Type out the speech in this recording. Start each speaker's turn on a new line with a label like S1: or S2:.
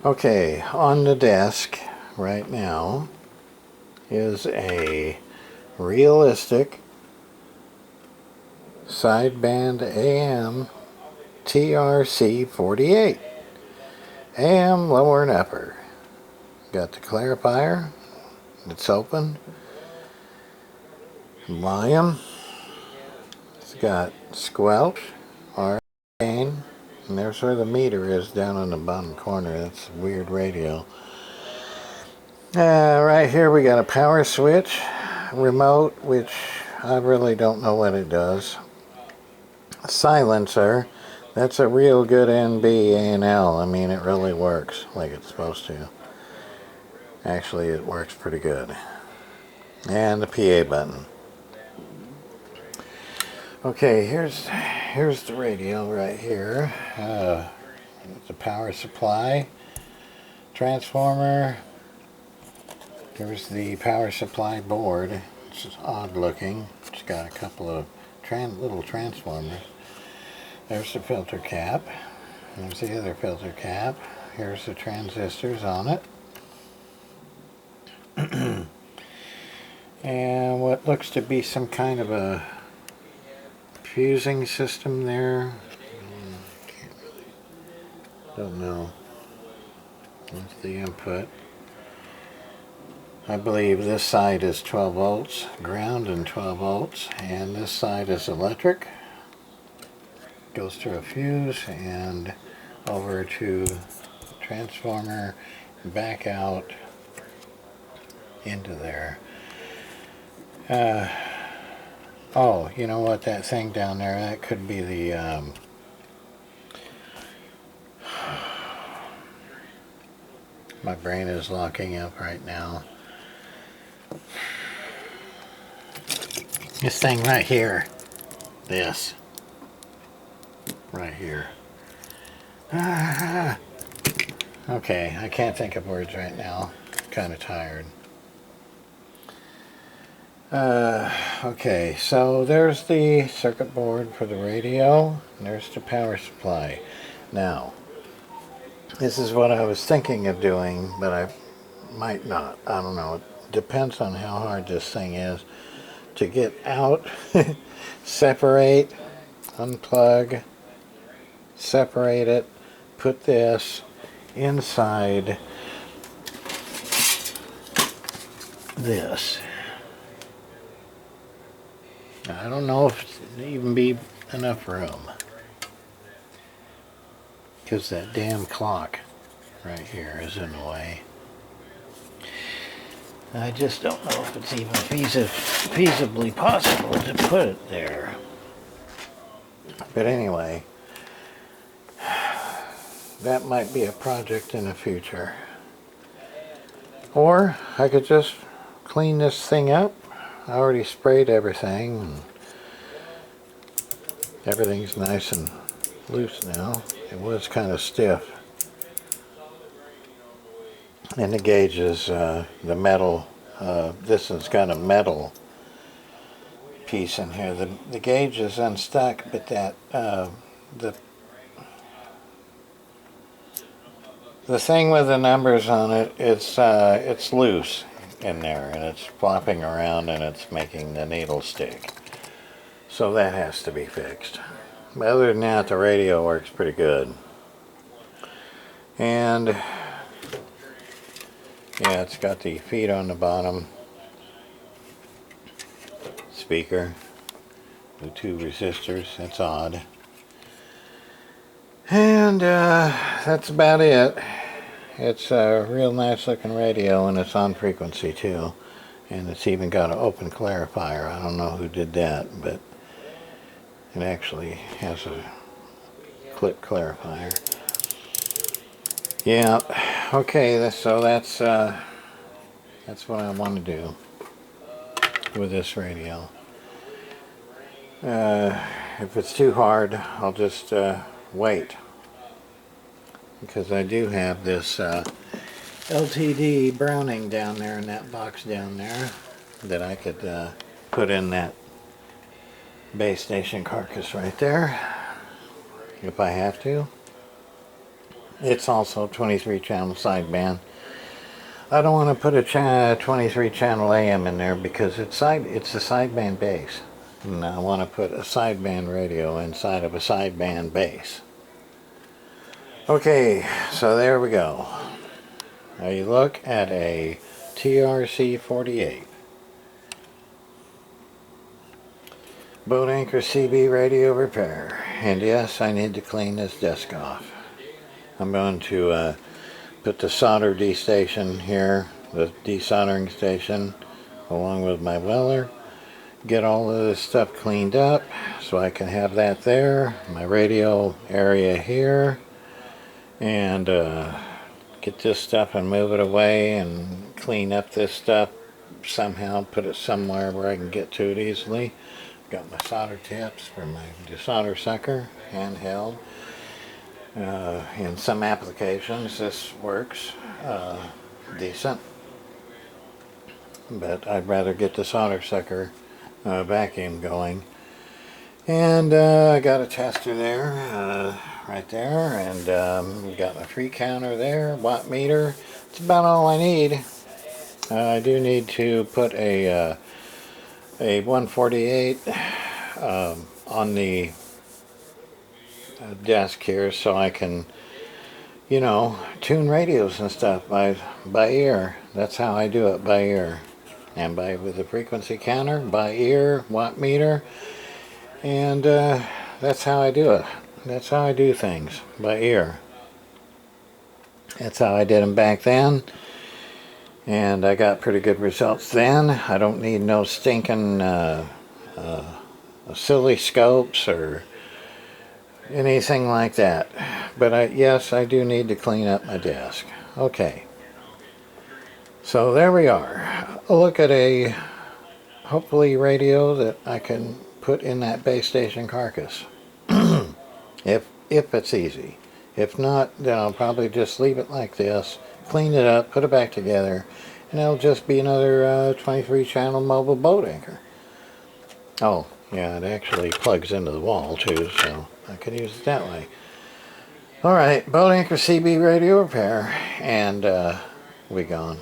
S1: Okay, on the desk right now is a realistic sideband AM trc-48. AM lower and upper. Got the clarifier. It's open. Volume. It's got squelch, R, gain, and there's where the meter is down in the bottom corner. That's a weird radio. Right here we got a power switch, remote, which I really don't know what it does. Silencer. That's a real good NB A&L. I mean, it really works like it's supposed to. Actually, it works pretty good. And the PA button. Okay, here's the radio right here. The power supply, transformer. There's the power supply board. It's odd looking. It's got a couple of little transformers. There's the filter cap. There's the other filter cap. Here's the transistors on it. And what looks to be some kind of a fusing system there. Don't know. That's the input. I believe this side is 12 volts, ground and 12 volts, and this side is electric. Goes through a fuse and over to transformer, back out into there. Oh, you know what, that thing down there, that could be the my brain is locking up right now. This thing right here. This. Right here. Okay, I can't think of words right now. Kind of tired. Okay, so there's the circuit board for the radio. And there's the power supply. Now, this is what I was thinking of doing, but I might not. I don't know. It depends on how hard this thing is to get out, separate, unplug, separate it, put this inside this. I don't know if it'll even be enough room, because that damn clock right here is in the way. I just don't know if it's even feasibly possible to put it there. But anyway, that might be a project in the future. Or I could just clean this thing up. I already sprayed everything. And everything's nice and loose now. It was kind of stiff. And the gauge is the metal. This has got a metal piece in here. The gauge is unstuck, but that the thing with the numbers on it, it's loose in there, and it's flopping around, and it's making the needle stick. So that has to be fixed. But other than that, the radio works pretty good. And yeah, it's got the feet on the bottom. Speaker. The two resistors. That's odd. And that's about it. It's a real nice looking radio, and it's on frequency too. And it's even got an open clarifier. I don't know who did that, but it actually has a clip clarifier. Yeah, okay, so that's what I want to do with this radio. If it's too hard, I'll just wait. Because I do have this LTD Browning down there in that box down there that I could put in that base station carcass right there if I have to. It's also 23 channel sideband. I don't want to put a 23 channel AM in there because it's a sideband bass. And I want to put a sideband radio inside of a sideband bass. Okay, so there we go. Now you look at a trc-48. Boat anchor CB radio repair. And yes, I need to clean this desk off. I'm going to put the solder destation here, the desoldering station, along with my welder. Get all of this stuff cleaned up so I can have that there. My radio area here. And get this stuff and move it away and clean up this stuff somehow. Put it somewhere where I can get to it easily. Got my solder tips for my desolder sucker, handheld. In some applications this works decent, but I'd rather get the solder sucker vacuum going. And I got a tester there, right there, and got my free counter there, watt meter. It's about all I need. I do need to put a 148 on the desk here so I can, you know, tune radios and stuff by ear. That's how I do it, by ear. And with the frequency counter, by ear, watt meter. And that's how I do it. That's how I do things, by ear. That's how I did them back then. And I got pretty good results then. I don't need no stinking silly scopes or anything like that. But yes, I do need to clean up my desk. Okay. So there we are. A look at a hopefully radio that I can put in that base station carcass. if it's easy. If not, then I'll probably just leave it like this, clean it up, put it back together, and it'll just be another 23 channel mobile boat anchor. Oh, yeah, it actually plugs into the wall too, so I could use it that way. Alright, boat anchor CB radio repair, and we gone.